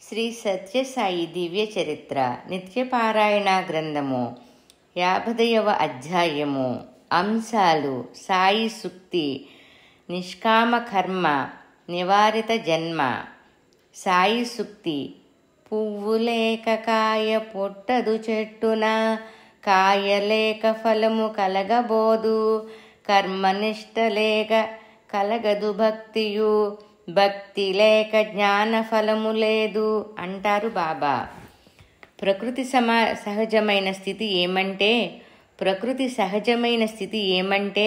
శ్రీ సత్యసాయి దివ్య చరిత్ర నిత్యపారాయణ గ్రంథము 50వ అధ్యాయము. అంశాలు: సాయి సుక్తి, నిష్కామ కర్మ, నివారిత జన్మ. సాయి సుక్తి: పువ్వు లేక కాయ పొట్టదు చెట్టున, కాయ లేక ఫలము కలగబోదు, కర్మనిష్ట లేక కలగదు భక్తియు, భక్తి లేక జ్ఞాన ఫలము లేదు అంటారు బాబా. ప్రకృతి సహజమైన స్థితి ఏమంటే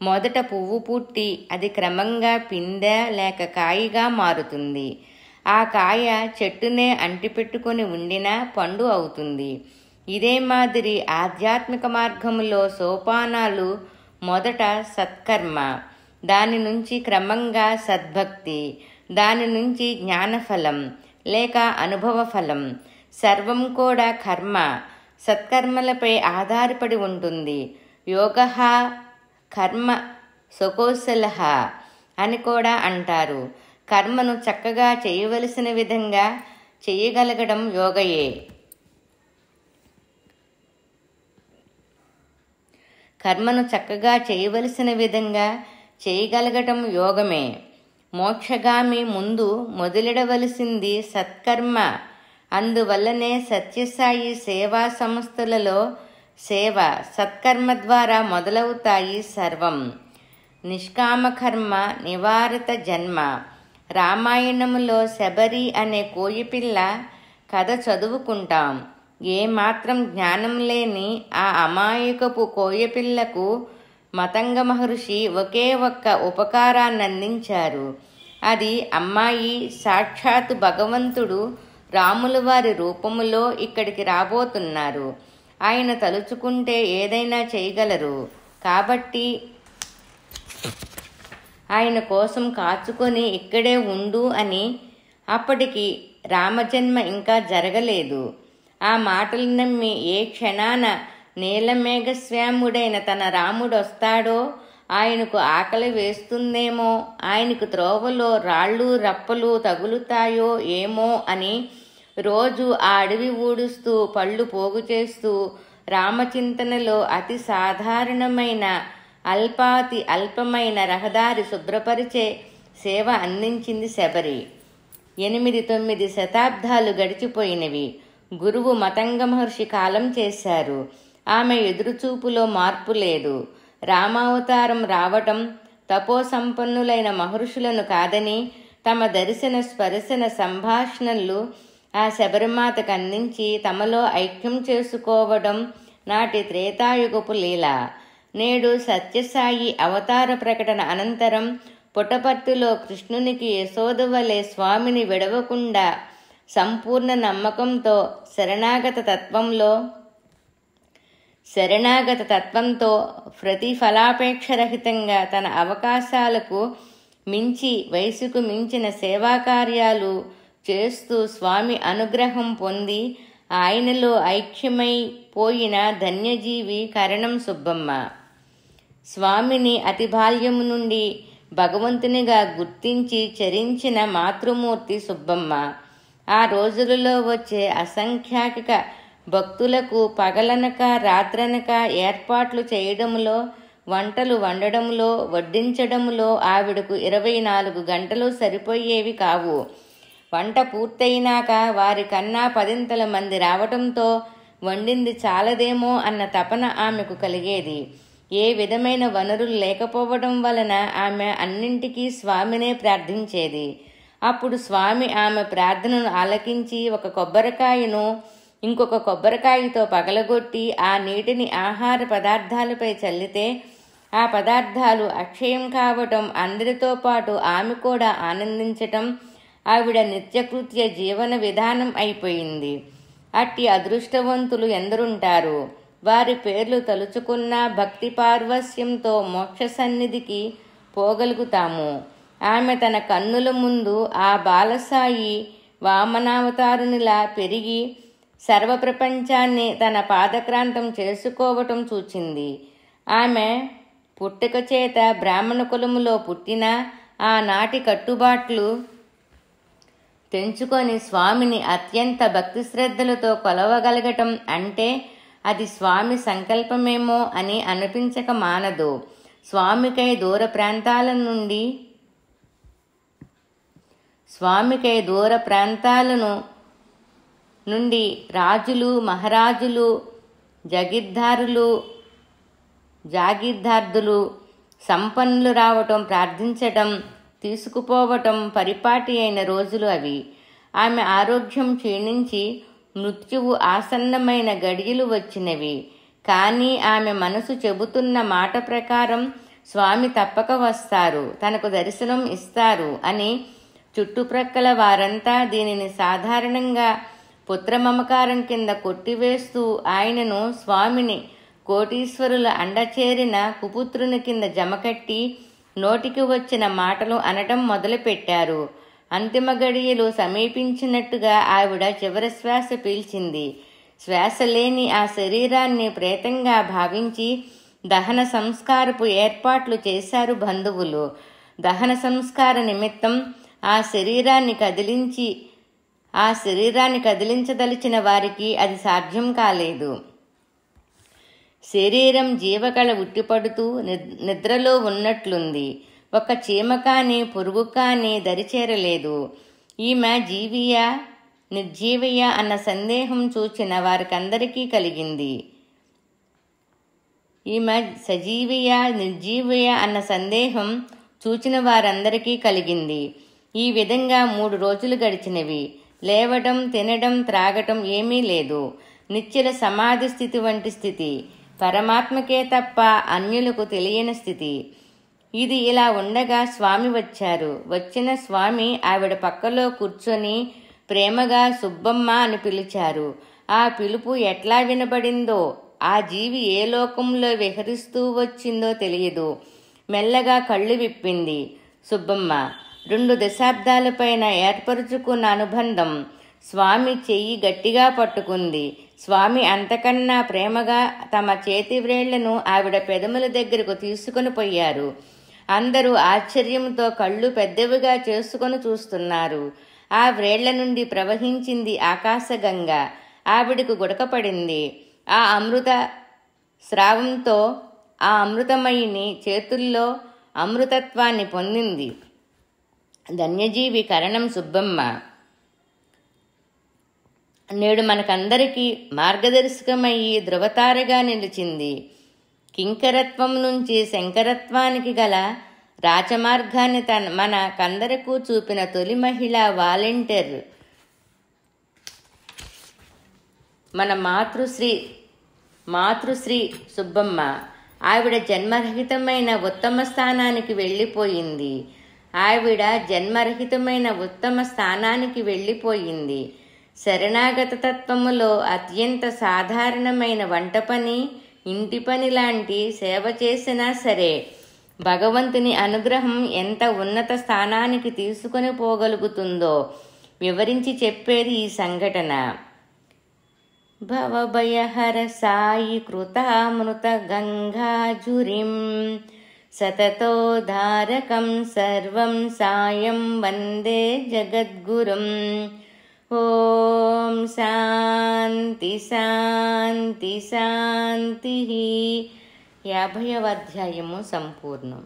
మొదట పువ్వు పుట్టి అది క్రమంగా పిందె లేక కాయగా మారుతుంది. ఆ కాయ చెట్టునే అంటిపెట్టుకొని ఉండినా పండు అవుతుంది. ఇదే మాదిరి ఆధ్యాత్మిక మార్గంలో సోపానాలు: మొదట సత్కర్మ, దాని నుంచి క్రమంగా సద్భక్తి, దాని నుంచి జ్ఞానఫలం లేక అనుభవ ఫలం. సర్వం కూడా కర్మ, సత్కర్మలపై ఆధారపడి ఉంటుంది. యోగః కర్మ సుకౌశలః అని కూడా అంటారు. కర్మను చక్కగా చేయవలసిన విధంగా చేయగలగడం యోగయే. చేయగలగటం యోగమే. మోక్షగామి ముందు మొదలెడవలసింది సత్కర్మ. అందువల్లనే సత్యసాయి సేవా సంస్థలలో సేవ సత్కర్మ ద్వారా మొదలవుతాయి సర్వం. నిష్కామకర్మ, నివారిత జన్మ. రామాయణంలో శబరి అనే కోయిపిల్ల కథ చదువుకుంటాం. ఏమాత్రం జ్ఞానం లేని ఆ అమాయకపు కోయపిల్లకు మతంగ మహర్షి ఒకే ఒక్క ఉపకారాన్నందించారు. అది అమ్మాయి, సాక్షాత్తు భగవంతుడు రాముల వారి రూపములో ఇక్కడికి రాబోతున్నారు. ఆయన తలుచుకుంటే ఏదైనా చేయగలరు. కాబట్టి ఆయన కోసం కాచుకొని ఇక్కడే ఉండు అని. అప్పటికి రామజన్మ ఇంకా జరగలేదు. ఆ మాటలు నమ్మి ఏ క్షణాన నీలమేఘశ్యాముడైన తన రాముడొస్తాడో, ఆయనకు ఆకలి వేస్తుందేమో, ఆయనకు త్రోవలో రాళ్ళు రప్పలు తగులుతాయో ఏమో అని రోజు ఆ అడవి ఊడుస్తూ పళ్ళు పోగు చేస్తూ రామచింతనలో అతి సాధారణమైన అల్పాతి అల్పమైన రహదారి శుభ్రపరిచే సేవ అందించింది శబరి. 8-9 శతాబ్దాలు గడిచిపోయినవి. గురువు మతంగ మహర్షి కాలం చేశారు. ఆమె ఎదురుచూపులో మార్పు లేదు. రామావతారం రావటం తపోసంపన్నులైన మహర్షులను కాదని తమ దర్శన స్పర్శన సంభాషణలు ఆ శబరిమాతకు అందించి తమలో ఐక్యం చేసుకోవడం నాటి త్రేతాయుగపు లీల. నేడు సత్యసాయి అవతార ప్రకటన అనంతరం పుట్టపర్తిలో కృష్ణునికి యశోదవలే స్వామిని విడవకుండా సంపూర్ణ నమ్మకంతో శరణాగత తత్వంతో ప్రతిఫలాపేక్షరహితంగా తన అవకాశాలకు మించి వయసుకు మించిన సేవాకార్యాలు చేస్తూ స్వామి అనుగ్రహం పొంది ఆయనలో ఐక్యమై పోయిన ధన్యజీవి కరణం సుబ్బమ్మ. స్వామిని అతి బాల్యము నుండి భగవంతునిగా గుర్తించి చరించిన మాతృమూర్తి సుబ్బమ్మ. ఆ రోజులలో వచ్చే అసంఖ్యాక భక్తులకు పగలనక రాత్రనక ఏర్పాట్లు చేయడంలో, వంటలు వండడంలో, వడ్డించడంలో ఆవిడకు 24 గంటలు సరిపోయేవి కావు. వంట పూర్తయినాక వారికన్నా 10 మంది రావటంతో వండింది చాలదేమో అన్న తపన ఆమెకు కలిగేది. ఏ విధమైన వనరులు లేకపోవడం వలన ఆమె అన్నింటికీ స్వామినే ప్రార్థించేది. అప్పుడు స్వామి ఆమె ప్రార్థనను ఆలకించి ఒక కొబ్బరికాయను ఇంకొక కొబ్బరికాయతో పగలగొట్టి ఆ నీటిని ఆహార పదార్థాలపై చల్లితే ఆ పదార్థాలు అక్షయం కావటం, అందరితో పాటు ఆమె కూడా ఆనందించటం ఆవిడ నిత్యకృత్య జీవన విధానం అయిపోయింది. అట్టి అదృష్టవంతులు ఎందరుంటారు. వారి పేర్లు తలుచుకున్న భక్తి పార్వస్యంతో మోక్ష సన్నిధికి పోగలుగుతాము. ఆమె తన కన్నుల ముందు ఆ బాలసాయి వామనావతారునిలా పెరిగి సర్వప్రపంచాన్ని తన పాదక్రాంతం చేసుకోవటం చూచింది. ఆమె పుట్టుక చేత బ్రాహ్మణ కులములో పుట్టిన ఆనాటి కట్టుబాట్లు తెంచుకొని స్వామిని అత్యంత భక్తి శ్రద్ధలతో కొలవగలగటం అంటే అది స్వామి సంకల్పమేమో అని అనిపించక మానదు. స్వామికై దూర ప్రాంతాలను నుండి రాజులు, మహారాజులు, జాగీర్దార్దులు, సంపన్నులు రావటం, ప్రార్థించటం, తీసుకుపోవటం పరిపాటి అయిన రోజులు అవి. ఆమె ఆరోగ్యం క్షీణించి మృత్యువు ఆసన్నమైన గడియలు వచ్చినవి. కానీ ఆమె మనసు చెబుతున్న మాట ప్రకారం స్వామి తప్పక వస్తారు, తనకు దర్శనం ఇస్తారు అని చుట్టుప్రక్కల వారంతా దీనిని సాధారణంగా పుత్రమమకారం కింద కొట్టివేస్తూ ఆయనను స్వామిని కోటీశ్వరుల అండచేరిన కుపుత్రుని కింద జమకట్టి నోటికి వచ్చిన మాటలు అనటం మొదలుపెట్టారు. అంతిమ గడియలు సమీపించినట్టుగా ఆవిడ చివరి శ్వాస పీల్చింది. శ్వాస లేని ఆ శరీరాన్ని ప్రేతంగా భావించి దహన సంస్కారపు ఏర్పాట్లు చేశారు బంధువులు. దహన సంస్కార నిమిత్తం ఆ శరీరాన్ని కదిలించదలిచిన వారికి అది సాధ్యం కాలేదు. శరీరం జీవకళ ఉట్టిపడుతూ నిద్రలో ఉన్నట్లుంది. ఒక చీమ కానీ పురుగు కానీ దరిచేరలేదు. ఈమె జీవియా నిర్జీవయా అన్న సందేహం చూచిన వారికందరికీ కలిగింది. ఈమె సజీవియా నిర్జీవయా అన్న సందేహం చూచిన వారందరికీ కలిగింది. ఈ విధంగా 3 రోజులు గడిచినవి. లేవడం, తినడం, త్రాగటం ఏమీ లేదు. నిశ్చల సమాధి స్థితి వంటి స్థితి. పరమాత్మకే తప్ప అన్యులకు తెలియని స్థితి. ఇది ఇలా ఉండగా స్వామి వచ్చారు. వచ్చిన స్వామి ఆవిడ పక్కలో కూర్చొని ప్రేమగా సుబ్బమ్మ అని పిలిచారు. ఆ పిలుపు ఎట్లా వినబడిందో, ఆ జీవి ఏ లోకంలో విహరిస్తూ వచ్చిందో తెలియదు. మెల్లగా కళ్ళు విప్పింది సుబ్బమ్మ. 2 దశాబ్దాల పైన ఏర్పరుచుకున్న అనుబంధం. స్వామి చెయ్యి గట్టిగా పట్టుకుంది. స్వామి అంతకన్నా ప్రేమగా తమ చేతి వ్రేళ్లను ఆవిడ పెదముల దగ్గరకు తీసుకుని పోయారు. అందరూ ఆశ్చర్యంతో కళ్ళు పెద్దవిగా చేసుకొని చూస్తున్నారు. ఆ వ్రేళ్ల నుండి ప్రవహించింది ఆకాశగంగ. ఆవిడకు గుడకపడింది. ఆ అమృత స్రావంతో ఆ అమృతమయిని చేతుల్లో అమృతత్వాన్ని పొందింది. ధన్యజీవి కరణం సుబ్బమ్మ. నేడు మనకందరికీ మార్గదర్శకమయ్యి ధృవతారగా నిలిచింది. కింకరత్వం నుంచి శంకరత్వానికి గల రాచమార్గాన్ని మనకందరకు చూపిన తొలి మహిళా వాలంటీర్ మన మాతృశ్రీ సుబ్బమ్మ. ఆవిడ జన్మరహితమైన ఉత్తమ స్థానానికి వెళ్ళిపోయింది. శరణాగత తత్వములో అత్యంత సాధారణమైన వంట పని, ఇంటి పని లాంటి సేవ చేసినా సరే భగవంతుని అనుగ్రహం ఎంత ఉన్నత స్థానానికి తీసుకొని పోగలుగుతుందో వివరించి చెప్పేది ఈ సంఘటన. భవభయహర సాయి కృతామృత గంగాజురిం సతతోధారకం సర్వం సాయం వందే జగద్గురుం. ఓం శాంతి శాంతి శాంతి. 50వ అధ్యాయము సంపూర్ణం.